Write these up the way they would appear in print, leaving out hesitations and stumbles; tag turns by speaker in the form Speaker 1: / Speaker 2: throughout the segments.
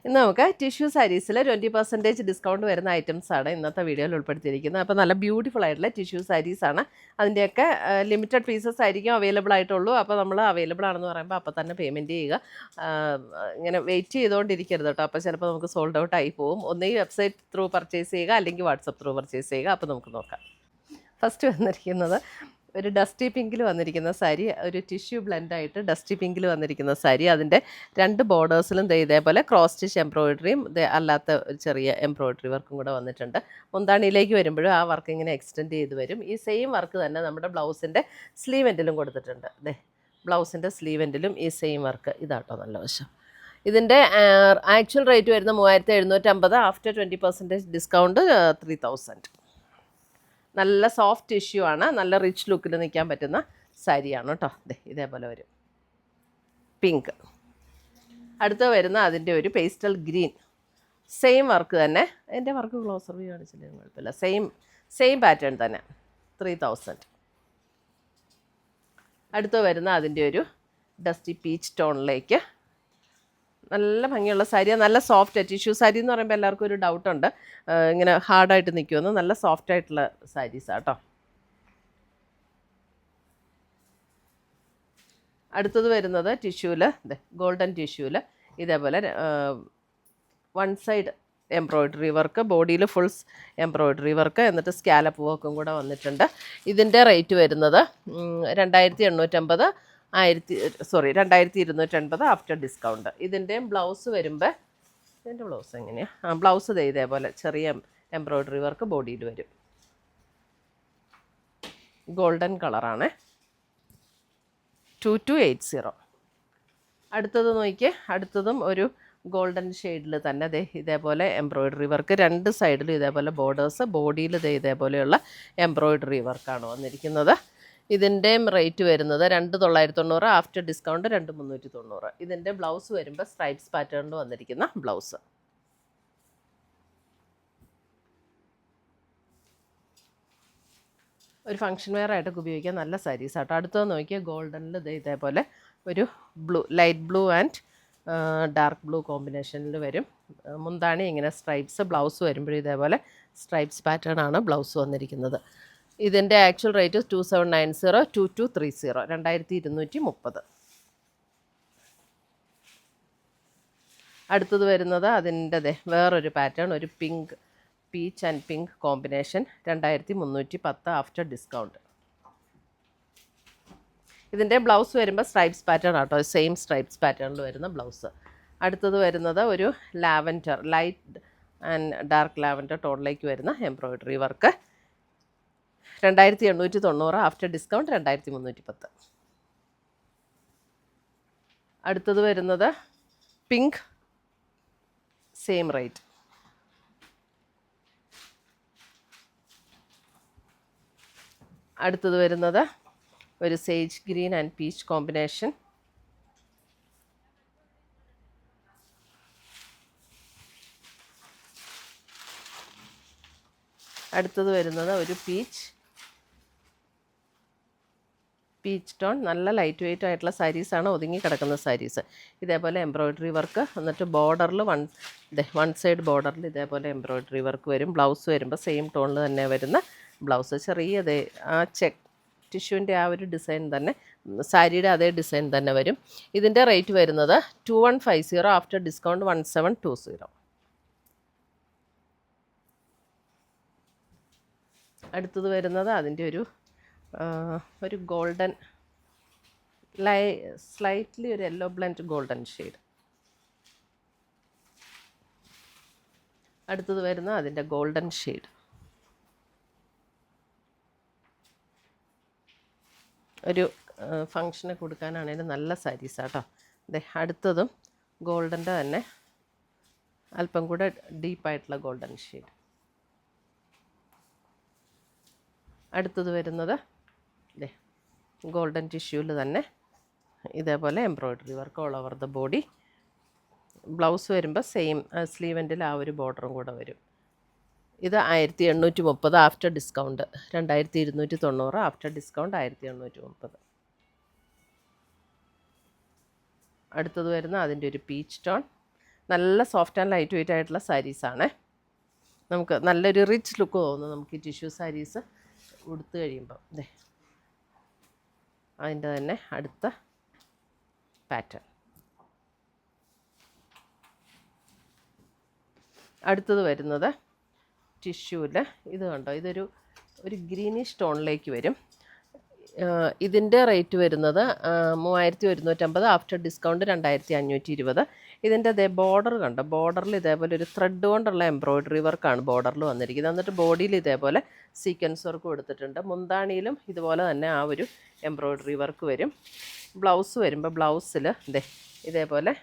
Speaker 1: ഇന്ന് നമുക്ക് tissue സാരീസിൽ 20% discount വരുന്ന ഐറ്റംസാണ് ഇന്നത്തെ വീഡിയോയിൽ ഉൾപ്പെടുത്തിയിരിക്കുന്നത്. അപ്പോൾ നല്ല ബ്യൂട്ടിഫുൾ ആയിട്ടുള്ള ടിഷ്യൂ സാരീസാണ്. അതിൻ്റെയൊക്കെ ലിമിറ്റഡ് പീസസ് ആയിരിക്കും അവൈലബിൾ ആയിട്ടുള്ളൂ. അപ്പോൾ നമ്മൾ അവൈലബിൾ ആണെന്ന് പറയുമ്പോൾ അപ്പോൾ തന്നെ പേയ്മെൻറ്റ് ചെയ്യുക. ഇങ്ങനെ വെയിറ്റ് ചെയ്തുകൊണ്ടിരിക്കരുത് കേട്ടോ. അപ്പോൾ ചിലപ്പോൾ നമുക്ക് സോൾഡ് ഔട്ട് ആയി പോകും. ഒന്നെങ്കിൽ വെബ്സൈറ്റ് ത്രൂ പർച്ചേസ് ചെയ്യുക, അല്ലെങ്കിൽ വാട്സപ്പ് ത്രൂ പർച്ചേസ് ചെയ്യുക. അപ്പോൾ നമുക്ക് നോക്കാം. ഫസ്റ്റ് വന്നിരിക്കുന്നത് ഒരു ഡസ്റ്റി പിങ്കിൽ വന്നിരിക്കുന്ന സാരി, ഒരു ടിഷ്യൂ ബ്ലെൻഡായിട്ട് ഡസ്റ്റി പിങ്കിൽ വന്നിരിക്കുന്ന സാരി. അതിൻ്റെ രണ്ട് ബോർഡേഴ്സിലും ഇതേപോലെ ക്രോസ് സ്റ്റിച്ച് എംബ്രോയിഡറിയും അല്ലാത്ത ഒരു ചെറിയ എംബ്രോയിഡറി വർക്കും കൂടെ വന്നിട്ടുണ്ട്. മുന്താണിയിലേക്ക് വരുമ്പോഴും ആ വർക്ക് ഇങ്ങനെ എക്സ്റ്റെൻഡ് ചെയ്ത് വരും. ഈ സെയിം വർക്ക് തന്നെ നമ്മുടെ ബ്ലൗസിൻ്റെ സ്ലീവ് എൻഡിലും കൊടുത്തിട്ടുണ്ട്. ബ്ലൗസിൻ്റെ സ്ലീവ് എൻഡിലും ഈ സെയിം വർക്ക്. ഇതാട്ടോ നല്ല വശം. ഇതിൻ്റെ ആക്ച്വൽ റേറ്റ് വരുന്ന 3750. After 20% discount 3000. നല്ല സോഫ്റ്റ് ടിഷ്യൂ ആണ്. നല്ല റിച്ച് ലുക്കിൽ നിൽക്കാൻ പറ്റുന്ന സാരിയാണ് കേട്ടോ. ഇതേപോലെ വരും പിങ്ക്. അടുത്ത് വരുന്ന അതിൻ്റെ ഒരു പേസ്റ്റൽ ഗ്രീൻ. സെയിം വർക്ക് തന്നെ. എൻ്റെ വർക്ക് ക്ലോസർ വ്യൂ കാണിച്ചില്ലെങ്കിൽ കുഴപ്പമില്ല. സെയിം പാറ്റേൺ തന്നെ. 3000. അടുത്ത് വരുന്ന അതിൻ്റെ ഒരു ഡസ്റ്റി പീച്ച് ടോണിലേക്ക് നല്ല ഭംഗിയുള്ള സാരിയാണ്. നല്ല സോഫ്റ്റ് ടിഷ്യൂ സാരി എന്ന് പറയുമ്പോൾ എല്ലാവർക്കും ഒരു ഡൗട്ടുണ്ട്, ഇങ്ങനെ ഹാർഡായിട്ട് നിൽക്കുമെന്ന്. നല്ല സോഫ്റ്റ് ആയിട്ടുള്ള സാരീസാണ് കേട്ടോ. അടുത്തത് വരുന്നത് ടിഷ്യൂവിൽ ഗോൾഡൻ ടിഷ്യൂവിൽ ഇതേപോലെ വൺ സൈഡ് എംബ്രോയിഡറി വർക്ക്, ബോഡിയിൽ ഫുൾ എംബ്രോയിഡറി വർക്ക്, എന്നിട്ട് സ്കാലപ്പ് വർക്കും കൂടെ വന്നിട്ടുണ്ട്. ഇതിൻ്റെ റേറ്റ് വരുന്നത് 2850. 2250 ആഫ്റ്റർ ഡിസ്കൗണ്ട്. ഇതിൻ്റെയും ബ്ലൗസ് വരുമ്പോൾ ഇതിൻ്റെ ബ്ലൗസ് എങ്ങനെയാണ്? ബ്ലൗസ് ഇതേപോലെ ചെറിയ എംബ്രോയിഡറി വർക്ക് ബോഡിയിൽ വരും. ഗോൾഡൻ കളറാണ്. 2280. അടുത്തത് നോക്കിയേ. അടുത്തതും ഒരു ഗോൾഡൻ ഷെയ്ഡിൽ തന്നെ ഇതേപോലെ എംബ്രോയിഡറി വർക്ക്. രണ്ട് സൈഡിലും ഇതേപോലെ ബോർഡേഴ്സ്, ബോഡിയിൽ ഇതേപോലെയുള്ള എംബ്രോയിഡറി വർക്കാണ് വന്നിരിക്കുന്നത്. ഇതിൻ്റെയും റേറ്റ് വരുന്നത് 2990. After discount 2390. ഇതിൻ്റെ ബ്ലൗസ് വരുമ്പോൾ സ്ട്രൈപ്സ് പാറ്റേണിൽ വന്നിരിക്കുന്ന ബ്ലൗസ്. ഒരു ഫംഗ്ഷൻ വെയർ ആയിട്ടൊക്കെ ഉപയോഗിക്കാൻ നല്ല സാരീസ് ആട്ടോ. അടുത്തത് നോക്കിയാൽ ഗോൾഡനിൽ ഇതേപോലെ ഒരു light blue and dark blue കോമ്പിനേഷനിൽ വരും. മുന്താണി ഇങ്ങനെ സ്ട്രൈപ്സ്, ബ്ലൗസ് വരുമ്പോഴും ഇതേപോലെ സ്ട്രൈപ്സ് പാറ്റേൺ ആണ് ബ്ലൗസ് വന്നിരിക്കുന്നത്. ഇതിൻ്റെ ആക്ച്വൽ റേറ്റ് 2790. 2230. 2230. അടുത്തത് വരുന്നത് അതിൻ്റെ വേറൊരു പാറ്റേൺ, ഒരു pink, peach and pink combination. 2310 after discount. ഇതിൻ്റെ ബ്ലൗസ് വരുമ്പോൾ സ്ട്രൈപ്സ് പാറ്റേൺ ആട്ടോ. സെയിം സ്ട്രൈപ്സ് പാറ്റേണിൽ വരുന്ന ബ്ലൗസ്. അടുത്തത് വരുന്നത് ഒരു lavender, light and dark lavender ടോണിലേക്ക് വരുന്ന എംബ്രോയിഡറി വർക്ക്. 2890. After discount 2310. അടുത്തത് വരുന്നത് പിങ്ക്, സെയിം റേറ്റ്. അടുത്തത് വരുന്നത് ഒരു sage green and peach combination. അടുത്തത് വരുന്നത് ഒരു പീച്ച് ടോൺ. നല്ല ലൈറ്റ് വെയിറ്റ് ആയിട്ടുള്ള സാരീസാണ്, ഒതുങ്ങി കിടക്കുന്ന സാരീസ്. ഇതേപോലെ എംബ്രോയിഡറി വർക്ക്, എന്നിട്ട് ബോർഡറിൽ വൺ സൈഡ് ബോർഡറിൽ ഇതേപോലെ എംബ്രോയിഡറി വർക്ക് വരും. ബ്ലൗസ് വരുമ്പോൾ സെയിം ടോണിൽ തന്നെ വരുന്ന ബ്ലൗസ്. ചെറിയ ആ ചെക്ക് ടിഷ്യൂവിൻ്റെ ആ ഒരു ഡിസൈൻ തന്നെ, സാരിയുടെ അതേ ഡിസൈൻ തന്നെ വരും. ഇതിൻ്റെ റേറ്റ് വരുന്നത് 2150. After discount 1720. അടുത്തത് വരുന്നത് അതിൻ്റെ ഒരു ഗോൾഡൻ, സ്ലൈറ്റ്ലി ഒരു യെല്ലോ ബ്ലെൻഡ് ഗോൾഡൻ ഷെയ്ഡ്. അടുത്തത് വരുന്ന അതിൻ്റെ ഗോൾഡൻ ഷെയ്ഡ്. ഒരു ഫങ്ഷന് കൊടുക്കാനാണെങ്കിലും നല്ല സാരീസാട്ടോ. അടുത്തതും ഗോൾഡൻ്റെ തന്നെ അല്പം കൂടെ ഡീപ്പായിട്ടുള്ള ഗോൾഡൻ ഷെയ്ഡ്. അടുത്തത് വരുന്നത് ഗോൾഡൻ ടിഷ്യൂവിൽ തന്നെ ഇതേപോലെ embroidery work all over the body. Blouse വരുമ്പോൾ സെയിം സ്ലീവ് എൻഡിൽ ആ ഒരു ബോർഡറും കൂടെ വരും. ഇത് 1830. After discount 2290. After discount 1830. അടുത്തത് വരുന്ന അതിൻ്റെ ഒരു പീച്ച് ടോൺ. നല്ല സോഫ്റ്റ് ആൻഡ് ലൈറ്റ് വെയിറ്റ് ആയിട്ടുള്ള സാരീസാണ്. നമുക്ക് നല്ലൊരു റിച്ച് ലുക്ക് തോന്നും നമുക്ക് ഈ ടിഷ്യൂ സാരീസ് ഉടുത്ത് കഴിയുമ്പോൾ. അതെ, അതിൻ്റെ തന്നെ അടുത്ത പാറ്റേൺ. അടുത്തത് വരുന്നത് ടിഷ്യൂവിൽ ഇത് കണ്ടോ, ഇതൊരു ഗ്രീനിഷ് ടോണിലേക്ക് വരും. ഇതിൻ്റെ റേറ്റ് വരുന്നത് 3150, ആഫ്റ്റർ ഡിസ്കൗണ്ട് 2520. ഇതിൻ്റെ അതേ ബോർഡർ കണ്ടോ, ബോർഡറിൽ ഇതേപോലെ ഒരു ത്രെഡ് കൊണ്ടുള്ള എംബ്രോയ്ഡറി വർക്കാണ് ബോർഡറിൽ വന്നിരിക്കുന്നത്. എന്നിട്ട് ബോഡിയിൽ ഇതേപോലെ സീക്വൻസ് വർക്ക് കൊടുത്തിട്ടുണ്ട്. മുന്താണിയിലും ഇതുപോലെ തന്നെ ആ ഒരു എംബ്രോയ്ഡറി വർക്ക് വരും. ബ്ലൗസ് വരുമ്പോൾ ബ്ലൗസിൽ ഇതേപോലെ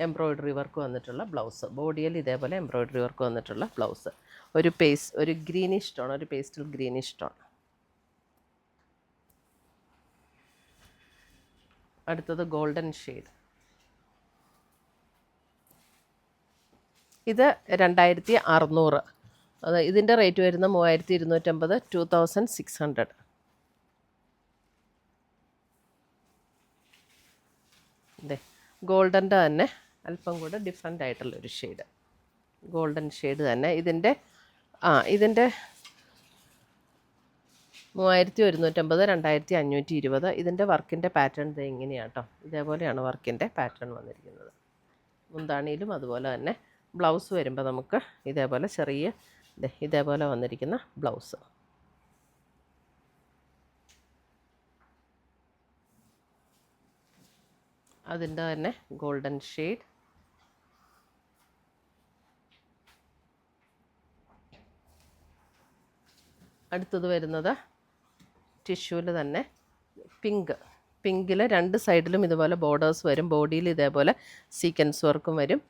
Speaker 1: എംബ്രോയ്ഡറി വർക്ക് വന്നിട്ടുള്ള ബ്ലൗസ്, ബോഡിയിൽ ഇതേപോലെ എംബ്രോയ്ഡറി വർക്ക് വന്നിട്ടുള്ള ബ്ലൗസ്. ഒരു ഗ്രീനിഷ് ടോൺ, ഒരു പേസ്റ്റൽ ഗ്രീനിഷ് ടോൺ. അടുത്തത് ഗോൾഡൻ ഷെയ്ഡ്. ഇത് 2600. അത് ഇതിൻ്റെ റേറ്റ് വരുന്ന 3250, 2600. അതെ, ഗോൾഡൻ്റെ തന്നെ അല്പം കൂടെ ഡിഫറെൻ്റ് ആയിട്ടുള്ളൊരു ഷെയ്ഡ്, ഗോൾഡൻ ഷെയ്ഡ് തന്നെ. ഇതിൻ്റെ 3150, 2520. ഇതിൻ്റെ വർക്കിൻ്റെ പാറ്റേൺ ഇത് എങ്ങനെയാണ് കേട്ടോ, ഇതേപോലെയാണ് വർക്കിൻ്റെ പാറ്റേൺ വന്നിരിക്കുന്നത്. മുന്താണിയിലും അതുപോലെ തന്നെ. ബ്ലൗസ് വരുമ്പോൾ നമുക്ക് ഇതേപോലെ ചെറിയ ഇതേപോലെ വന്നിരിക്കുന്ന ബ്ലൗസ്. അതിൻ്റെ തന്നെ ഗോൾഡൻ ഷെയ്ഡ്. അടുത്തത് വരുന്നത് ടിഷ്യൂവിൽ തന്നെ പിങ്കിൽ 2 സൈഡിലും ഇതുപോലെ ബോർഡേഴ്സ് വരും. ബോഡിയിൽ ഇതേപോലെ സീക്വൻസ് വർക്കും വരും.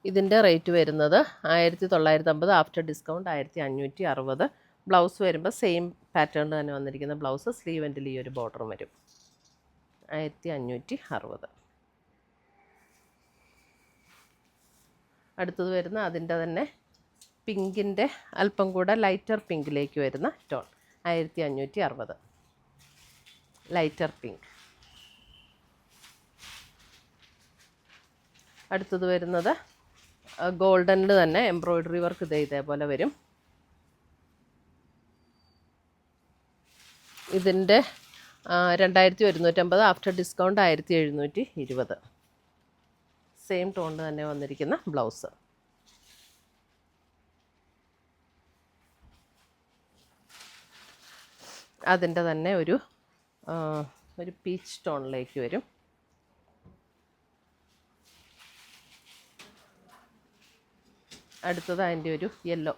Speaker 1: ഇതിൻ്റെ റേറ്റ് വരുന്നത് 1950, ആഫ്റ്റർ ഡിസ്കൗണ്ട് 1560. ബ്ലൗസ് വരുമ്പോൾ സെയിം പാറ്റേൺ തന്നെ വന്നിരിക്കുന്ന ബ്ലൗസ്, സ്ലീവ് എൻഡിൽ ഈ ഒരു ബോർഡറും വരും. 1560. അടുത്തത് വരുന്ന അതിൻ്റെ തന്നെ പിങ്കിൻ്റെ അല്പം കൂടെ ലൈറ്റർ പിങ്കിലേക്ക് വരുന്ന ടോൺ, 1560. Lighter pink. അടുത്തത് വരുന്നത് ഗോൾഡനിൽ തന്നെ എംബ്രോയ്ഡറി വർക്ക് ഇതേപോലെ വരും. ഇതിൻ്റെ 2150, ആഫ്റ്റർ ഡിസ്കൗണ്ട് 1720. സെയിം ടോണിൽ തന്നെ വന്നിരിക്കുന്ന ബ്ലൗസ്. അതിൻ്റെ തന്നെ ഒരു പീച്ച് ടോണിലേക്ക് വരും. അടുത്തത് അതിൻ്റെ ഒരു യെല്ലോ.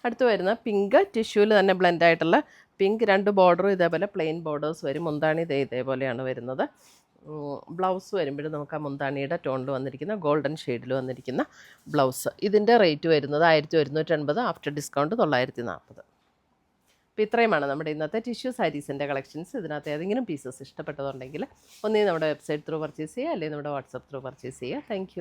Speaker 1: അടുത്ത് വരുന്ന പിങ്ക്, ടിഷ്യൂവിൽ തന്നെ ബ്ലെൻഡ് ആയിട്ടുള്ള പിങ്ക്. 2 ബോർഡറും ഇതേപോലെ പ്ലെയിൻ ബോർഡേഴ്സ് വരും. മുന്താണി ഇതേപോലെയാണ് വരുന്നത്. ബ്ലൗസ് വരുമ്പോൾ നമുക്ക് ആ മുന്താണിയുടെ ടോണിൽ വന്നിരിക്കുന്ന ഗോൾഡൻ ഷെയ്ഡിൽ വന്നിരിക്കുന്ന ബ്ലൗസ്. ഇതിൻ്റെ റേറ്റ് വരുന്നത് 1150, ആഫ്റ്റർ ഡിസ്കൗണ്ട് 940. അപ്പോൾ ഇത്രയുമാണ് നമ്മുടെ ഇന്നത്തെ ടിഷ്യൂ സാരീസിൻ്റെ കളക്ഷൻസ്. ഇതിനകത്ത് ഏതെങ്കിലും പീസസ് ഇഷ്ടപ്പെട്ടതുണ്ടെങ്കിൽ ഒന്നേ നമ്മുടെ വെബ്സൈറ്റ് ത്രൂ പർച്ചേസ് ചെയ്യുക, അല്ലെങ്കിൽ നമ്മുടെ വാട്സപ്പ് ത്രൂ പർച്ചേസ് ചെയ്യുക. താങ്ക്